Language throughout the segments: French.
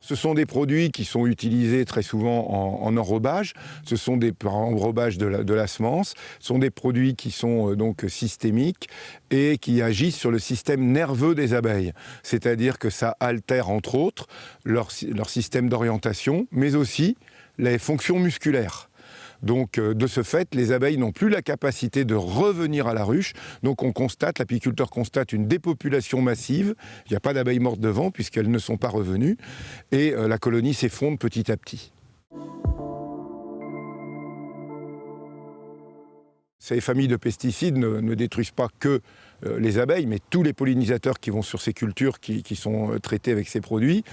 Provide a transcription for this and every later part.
Ce sont des produits qui sont utilisés très souvent en enrobage. Ce sont des enrobages de la semence. Ce sont des produits qui sont donc systémiques et qui agissent sur le système nerveux des abeilles. C'est-à-dire que ça altère entre autres leur système d'orientation, mais aussi les fonctions musculaires. Donc, de ce fait, les abeilles n'ont plus la capacité de revenir à la ruche. Donc, l'apiculteur constate une dépopulation massive. Il n'y a pas d'abeilles mortes devant puisqu'elles ne sont pas revenues. Et la colonie s'effondre petit à petit. Ces familles de pesticides ne détruisent pas que les abeilles, mais tous les pollinisateurs qui vont sur ces cultures qui sont traités avec ces produits.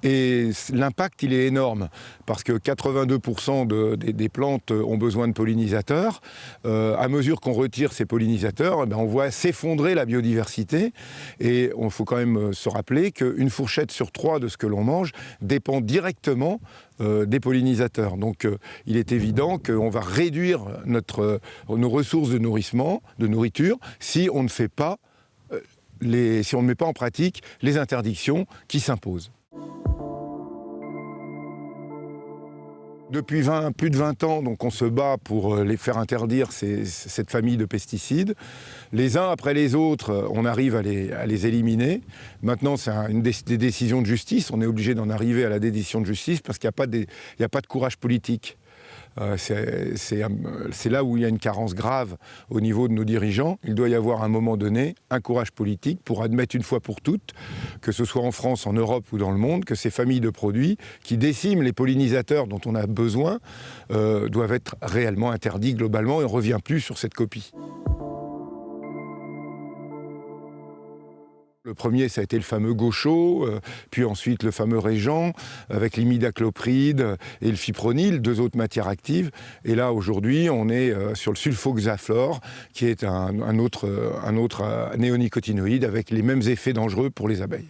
Et l'impact, il est énorme, parce que 82% des plantes ont besoin de pollinisateurs. À mesure qu'on retire ces pollinisateurs, on voit s'effondrer la biodiversité. Et il faut quand même se rappeler qu'une fourchette sur 3 de ce que l'on mange dépend directement des pollinisateurs. Donc il est évident qu'on va réduire nos ressources de nourriture, si on ne met pas en pratique les interdictions qui s'imposent. Depuis plus de 20 ans, donc, on se bat pour les faire interdire cette famille de pesticides. Les uns après les autres, on arrive à les éliminer. Maintenant, c'est des décisions de justice. On est obligé d'en arriver à la décision de justice parce qu'il n'y a pas de courage politique. C'est là où il y a une carence grave au niveau de nos dirigeants. Il doit y avoir à un moment donné un courage politique pour admettre une fois pour toutes, que ce soit en France, en Europe ou dans le monde, que ces familles de produits qui déciment les pollinisateurs dont on a besoin doivent être réellement interdits globalement et on ne revient plus sur cette copie. Le premier, ça a été le fameux Gaucho, puis ensuite le fameux Régent, avec l'imidaclopride et le fipronil, 2 autres matières actives. Et là, aujourd'hui, on est sur le sulfoxaflor, qui est un autre néonicotinoïde avec les mêmes effets dangereux pour les abeilles.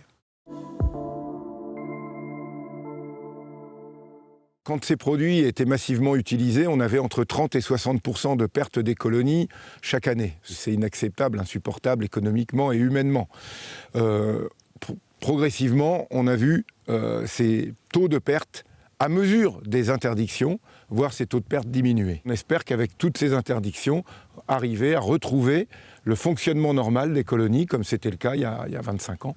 Quand ces produits étaient massivement utilisés, on avait entre 30 et 60% de pertes des colonies chaque année. C'est inacceptable, insupportable économiquement et humainement. Progressivement, on a vu ces taux de perte à mesure des interdictions, voir ces taux de perte diminuer. On espère qu'avec toutes ces interdictions, arriver à retrouver le fonctionnement normal des colonies, comme c'était le cas il y a 25 ans.